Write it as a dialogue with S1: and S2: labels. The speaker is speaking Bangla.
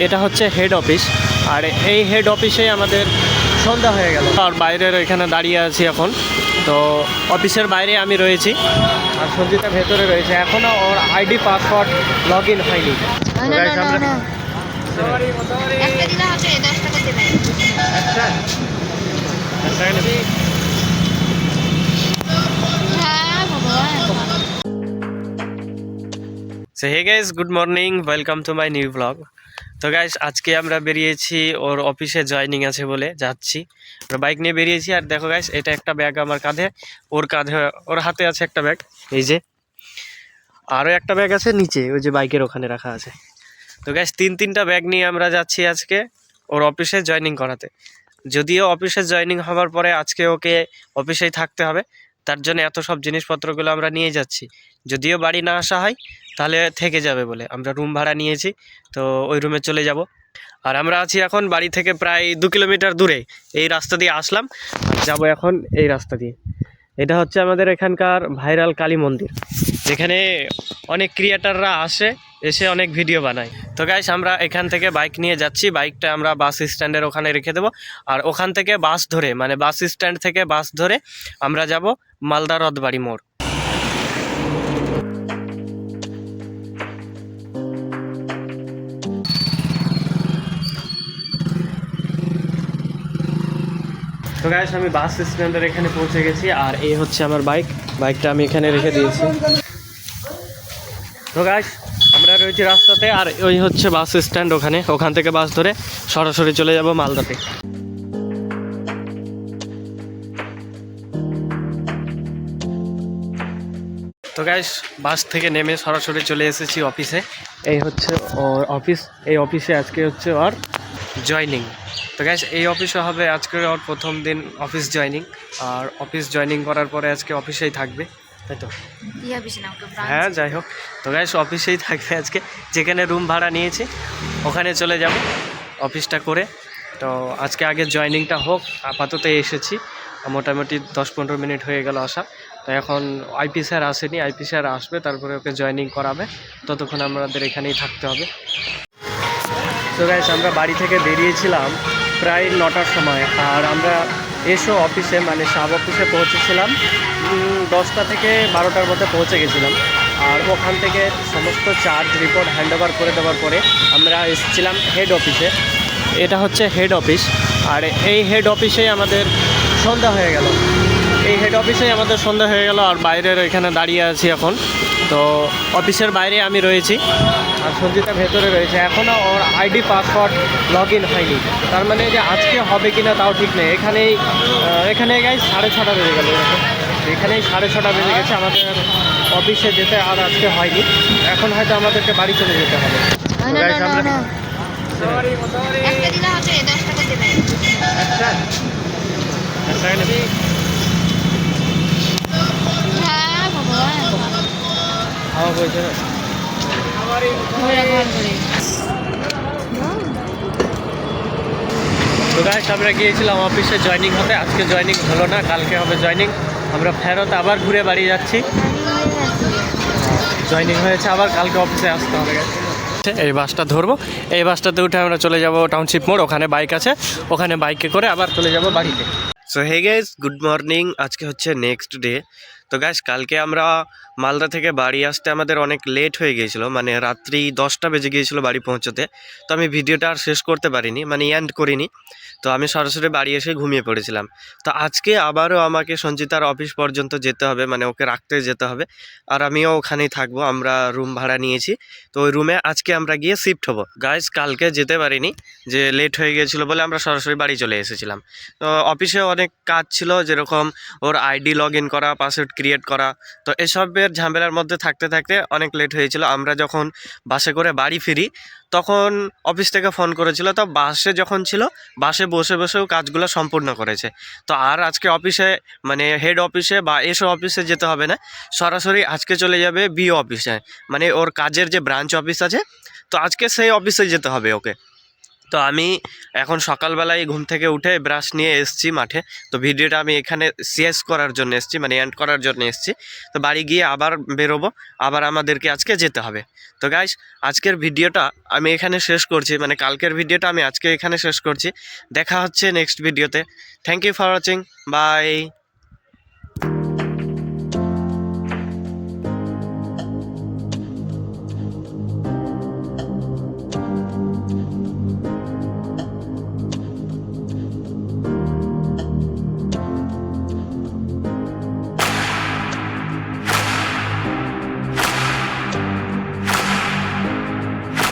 S1: এটা হচ্ছে হেড অফিস, আর এই হেড অফিসেই আমাদের সন্ধ্যা হয়ে গেল। আর বাইরের এখানে দাঁড়িয়ে আছি এখন। তো অফিসের বাইরে আমি রয়েছি, আর সঞ্জিতা ভেতরে রয়েছে। এখনও ওর আইডি পাসওয়ার্ড লগ ইন হয়নি। So hey guys, good morning, welcome to my new blog. তো গাইস, আজকে আমরা বেরিয়েছি ওর অফিসে জয়েনিং আছে বলে যাচ্ছি। আমরা বাইক নিয়ে বেরিয়েছি। আর দেখো গাইস, এটা একটা ব্যাগ আমার কাঁধে, ওর হাতে আছে একটা ব্যাগ, এই যে। আরও একটা ব্যাগ আছে নিচে, ওই যে বাইকের ওখানে রাখা আছে। তো গাইস, তিনটা ব্যাগ নিয়ে আমরা যাচ্ছি আজকে ওর অফিসে জয়েনিং করাতে। যদিও অফিসে জয়েনিং হওয়ার পরে আজকে ওকে অফিসেই থাকতে হবে, তার জন্য এত সব জিনিসপত্রগুলো আমরা নিয়ে যাচ্ছি। যদিও বাড়ি না আসা হয় তাহলে থেকে যাবে বলে আমরা রুম ভাড়া নিয়েছি, তো ওই রুমে চলে যাব। আর আমরা আছি এখন বাড়ি থেকে প্রায় 2 কিলোমিটার দূরে। এই রাস্তা দিয়ে আসলাম আর যাবো এখন এই রাস্তা দিয়ে। এটা হচ্ছে আমাদের এখানকার ভাইরাল কালী মন্দির, যেখানে অনেক ক্রিয়েটাররা এসে অনেক ভিডিও বানায়। তো গাইস, আমরা এখান থেকে বাইক নিয়ে যাচ্ছি। বাইকটা আমরা বাস স্ট্যান্ডের ওখানে রেখে দেবো, আর ওখান থেকে বাস ধরে, মানে বাস স্ট্যান্ড থেকে বাস ধরে আমরা যাব মালদা রথবাড়ি মোড়। তো গাইস, আমি বাস স্ট্যান্ডের এখানে পৌঁছে গেছি, আর এই হচ্ছে আমার বাইকটা আমি এখানে রেখে দিয়েছি। তো গাইস, আমরা রয়েছি রাস্তাতে, আর ওই হচ্ছে বাস স্ট্যান্ড, ওখান থেকে বাস ধরে সরাসরি চলে যাব মালদাতে। তো গাইস, বাস থেকে নেমে সরাসরি চলে এসেছি অফিসে। এই হচ্ছে ওর অফিস। এই অফিসে আজকে হচ্ছে ওর জয়নিং। তো গাইস, এই অফিসে হবে আজকে ওর প্রথম দিন অফিস জয়নিং। আর অফিস জয়নিং করার পরে আজকে অফিসেই থাকবে, তাই তো? হ্যাঁ, যাই হোক। তো গাইস, অফিসেই থাকবে আজকে, যেখানে রুম ভাড়া নিয়েছি ওখানে চলে যাব অফিসটা করে। তো আজকে আগে জয়নিংটা হোক, আপাতত এসেছি, মোটামুটি 10-15 মিনিট হয়ে গেল আসা। তো এখন আইপি স্যার আসেনি, আইপি স্যার আসবে, তারপরে ওকে জয়নিং করাবে। ততক্ষণ আমাদের এখানেই থাকতে হবে। তো গাইস, আমরা বাড়ি থেকে বেরিয়েছিলাম প্রায় 9টার সময়, আর আমরা অফিসে, মানে সাব অফিসে পৌঁছেছিলাম 10টা থেকে 12টার মধ্যে পৌঁছে গেছিলাম। আর ওখান থেকে সমস্ত চার্জ রিপোর্ট হ্যান্ডওভার করে দেওয়ার পরে আমরা এসেছিলাম হেড অফিসে। এটা হচ্ছে হেড অফিস, আর এই হেড অফিসেই আমাদের সন্ধ্যা হয়ে গেল। আর বাইরের এখানে দাঁড়িয়ে আছি এখন। তো অফিসের বাইরে আমি রয়েছি, আর সঞ্জিতা ভেতরে রয়েছে। এখনও ওর আইডি পাসওয়ার্ড লগ ইন হয়নি, তার মানে যে আজকে হবে কি না তাও ঠিক নেই। এখানে গাই 6:30 বেজে গেল। এখানেই 6:30 বেজে গেছে। আমাদের অফিসে যেতে আর আজকে হয়নি, এখন হয়তো আমাদেরকে বাড়ি চলে যেতে হবে। খাওয়া বলছে না। তো গাইস, আমরা গিয়েছিলাম অফিসে জয়েনিং হতে। আজকে জয়েনিং হলো না, কালকে হবে জয়েনিং। আমরা ফেরত আবার ঘুরে বাড়ি যাচ্ছি। জয়েনিং হয়েছে, আবার কালকে অফিসে আসতে হবে। এই বাসটা ধরবো, এই বাসটাতে উঠে আমরা চলে যাব টাউনশিপ মোড়। ওখানে বাইক আছে, ওখানে বাইকে করে আবার চলে যাব বাড়িতে। So hey guys, good morning. আজকে হচ্ছে নেক্সট ডে। তো গাইস, কালকে আমরা মালদা থেকে বাড়ি আসতে আমাদের অনেক লেট হয়ে গিয়েছিলো, মানে রাত্রি 10টা বেজে গিয়েছিলো বাড়ি পৌঁছতে। তো আমি ভিডিওটা আর শেষ করতে পারিনি, মানে এন্ড করিনি। তো আমি সরাসরি বাড়ি এসে ঘুমিয়ে পড়েছিলাম। তো আজকে আবারও আমাকে সঞ্চিতার অফিস পর্যন্ত যেতে হবে, মানে ওকে রাখতে যেতে হবে। আর আমিও ওখানেই থাকবো, আমরা রুম ভাড়া নিয়েছি। তো ওই রুমে আজকে আমরা গিয়ে শিফট হবো। গাইস, কালকে যেতে পারিনি, যে লেট হয়ে গিয়েছিলো বলে আমরা সরাসরি বাড়ি চলে এসেছিলাম। তো অফিসে অনেক কাজ ছিল, যেরকম ওর আইডি লগ ইন করা, পাসওয়ার্ড ক্রিয়েট করা। তো এসবের ঝামেলার মধ্যে থাকতে থাকতে অনেক লেট হয়েছিল। আমরা যখন বাসে করে বাড়ি ফিরি তখন অফিস থেকে ফোন করেছিল। তো বাসে যখন ছিল, বাসে বসে বসেও কাজগুলো সম্পূর্ণ করেছে। তো আর আজকে অফিসে, মানে হেড অফিসে বা অফিসে যেতে হবে না, সরাসরি আজকে চলে যাবে বিও অফিসে, মানে ওর কাজের যে ব্রাঞ্চ অফিস আছে। তো আজকে সেই অফিসে যেতে হবে ওকে। তো আমি এখন সকালবেলায় ঘুম থেকে উঠে ব্রাশ নিয়ে এসেছি মাঠে। তো ভিডিওটা আমি এখানে শেষ করার জন্য এসেছি, মানে এন্ড করার জন্য এসেছি। তো বাড়ি গিয়ে আবার বেরোবো, আবার আমাদেরকে আজকে যেতে হবে। তো গাইস, আজকের ভিডিওটা আমি এখানে শেষ করছি, মানে কালকের ভিডিওটা আমি আজকে এখানে শেষ করছি। দেখা হচ্ছে নেক্সট ভিডিওতে। Thank you for watching, by.